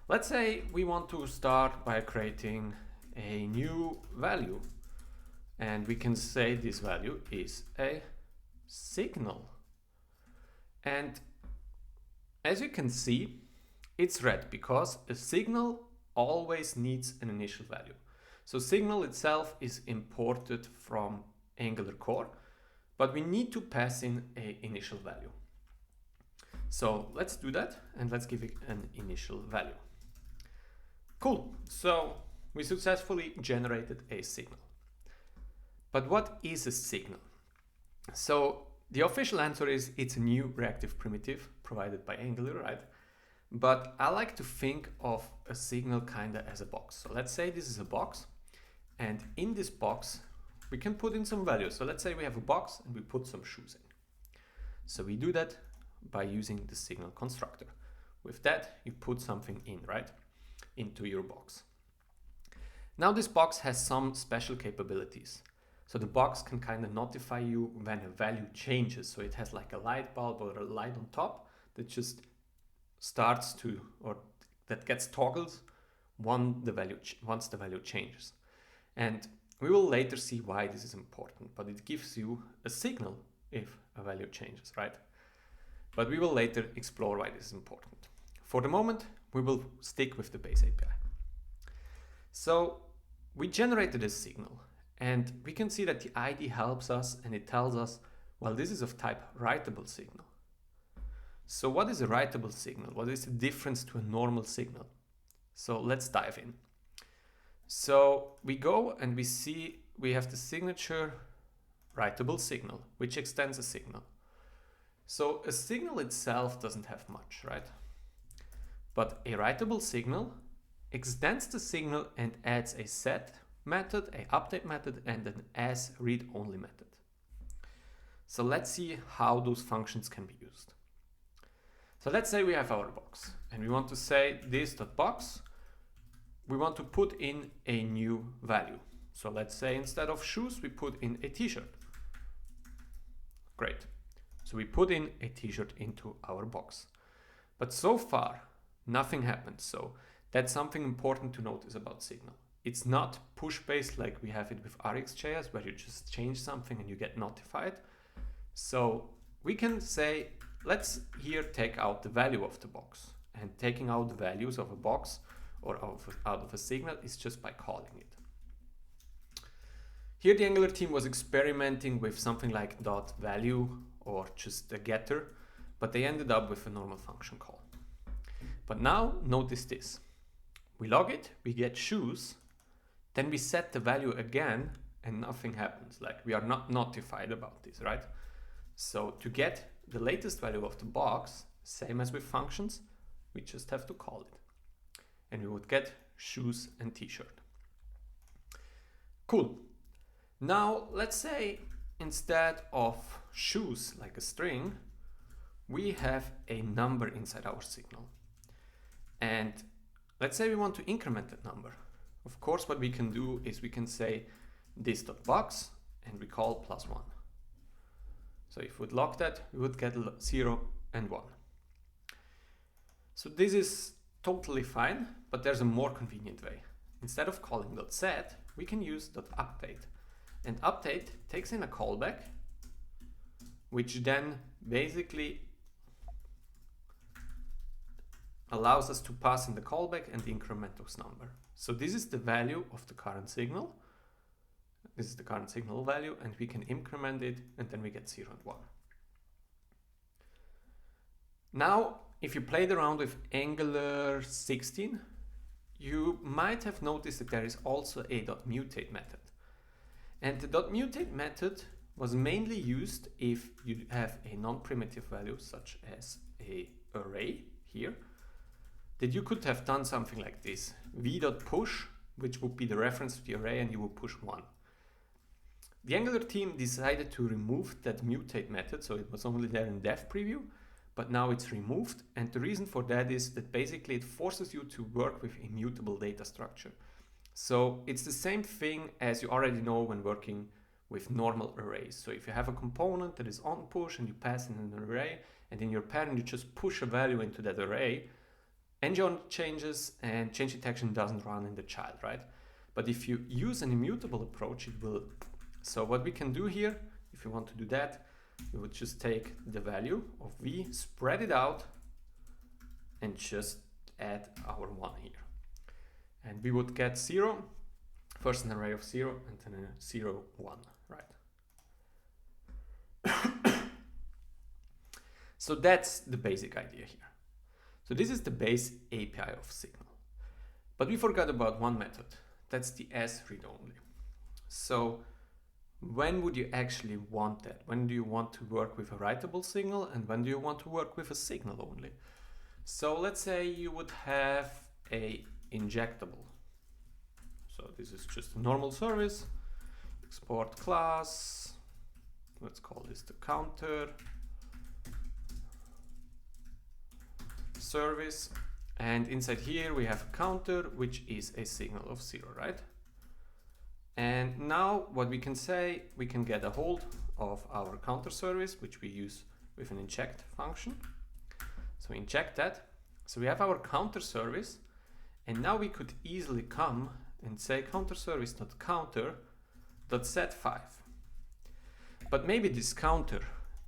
Let's say we want to start by creating a new value, and we can say this value is a signal. And as you can see, it's red because a signal always needs an initial value. So signal itself is imported from Angular core, but we need to pass in an initial value. So let's do that, and let's give it an initial value. Cool, so we successfully generated a signal. But what is a signal? So the official answer is it's a new reactive primitive provided by Angular, right? But I like to think of a signal kind of as a box. So let's say this is a box, and in this box we can put in some values. So let's say we have a box and we put some shoes in. So we do that by using the signal constructor. With that, you put something in, right? Into your box. Now this box has some special capabilities. So the box can kind of notify you when a value changes. So it has like a light bulb or a light on top that just starts to, or that gets toggled once the value changes. And we will later see why this is important, but it gives you a signal if a value changes, right? But we will later explore why this is important. For the moment, we will stick with the base API. So we generated a signal, and we can see that the ID helps us, and it tells us, well, this is of type writable signal. So what is a writable signal? What is the difference to a normal signal? So let's dive in. So we go and we see we have the signature writable signal, which extends a signal. So a signal itself doesn't have much, right? But a writable signal extends the signal and adds a set method, a update method, and an as read-only method. So let's see how those functions can be used. So let's say we have our box and we want to say this.box, we want to put in a new value. So let's say instead of shoes, we put in a t-shirt. Great. So we put in a t-shirt into our box. But so far, nothing happened. So that's something important to notice about Signal. It's not push-based like we have it with RxJS, where you just change something and you get notified. So we can say, let's here take out the value of the box. And taking out the values of a box or out of a signal is just by calling it. Here the Angular team was experimenting with something like .value or just a getter, but they ended up with a normal function call. But now notice this. We log it, we get shoes, then we set the value again and nothing happens. Like we are not notified about this, right? So to get the latest value of the box, same as with functions, we just have to call it. And we would get shoes and t-shirt. Cool. Now let's say instead of shoes like a string, we have a number inside our signal. And let's say we want to increment that number. Of course, what we can do is we can say this.box and we call +1. So if we would log that, we would get 0 and 1. So this is totally fine, but there's a more convenient way. Instead of calling .set, we can use .update. And update takes in a callback, which then basically allows us to pass in the callback and increment those number. So this is the value of the current signal. This is the current signal value, and we can increment it, and then we get 0 and 1. Now, if you played around with Angular 16, you might have noticed that there is also a .mutate method. And the .mutate method was mainly used if you have a non-primitive value, such as an array here, that you could have done something like this, v.push, which would be the reference to the array, and you would push 1. The Angular team decided to remove that mutate method, so it was only there in dev preview, but now it's removed, and the reason for that is that basically it forces you to work with immutable data structure. So it's the same thing as you already know when working with normal arrays. So if you have a component that is on push and you pass in an array, and in your parent you just push a value into that array, enjoin changes and change detection doesn't run in the child, right? But if you use an immutable approach, it will. So what we can do here, if you want to do that, we would just take the value of v, spread it out, and just add our 1 here. And we would get 0, first an array of 0, and then a 0, 1, right? So that's the basic idea here. So this is the base API of Signal. But we forgot about one method. That's the sReadOnly. So when would you actually want that? When do you want to work with a writable signal, and when do you want to work with a signal only? So let's say you would have a injectable. So this is just a normal service, export class, let's call this the counter service, and inside here we have a counter which is a signal of 0, right? And now what we can say, we can get a hold of our counter service, which we use with an inject function. So inject that. So we have our counter service, and now we could easily come and say counter service.counter.set5. But maybe this counter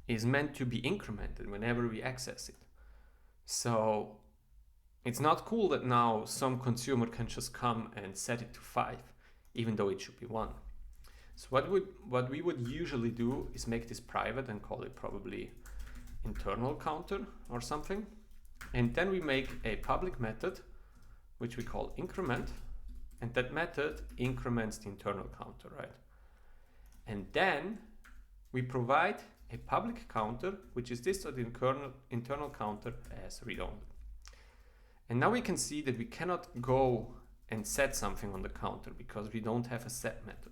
is meant to be incremented whenever we access it. So it's not cool that now some consumer can just come and set it to 5, even though it should be 1. So what we would usually do is make this private and call it probably internal counter or something. And then we make a public method, which we call increment. And that method increments the internal counter, right? And then we provide a public counter, which is this internal counter as read-only. And now we can see that we cannot go and set something on the counter because we don't have a set method.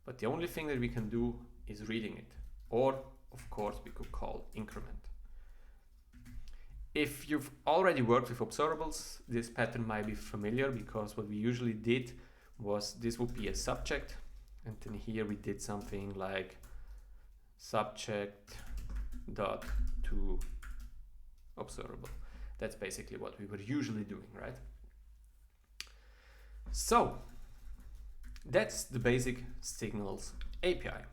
But the only thing that we can do is reading it. Or, of course, we could call increment. If you've already worked with observables, this pattern might be familiar, because what we usually did was this would be a subject, and then here we did something like subject.toObservable. That's basically what we were usually doing, right? So that's the basic Signals API.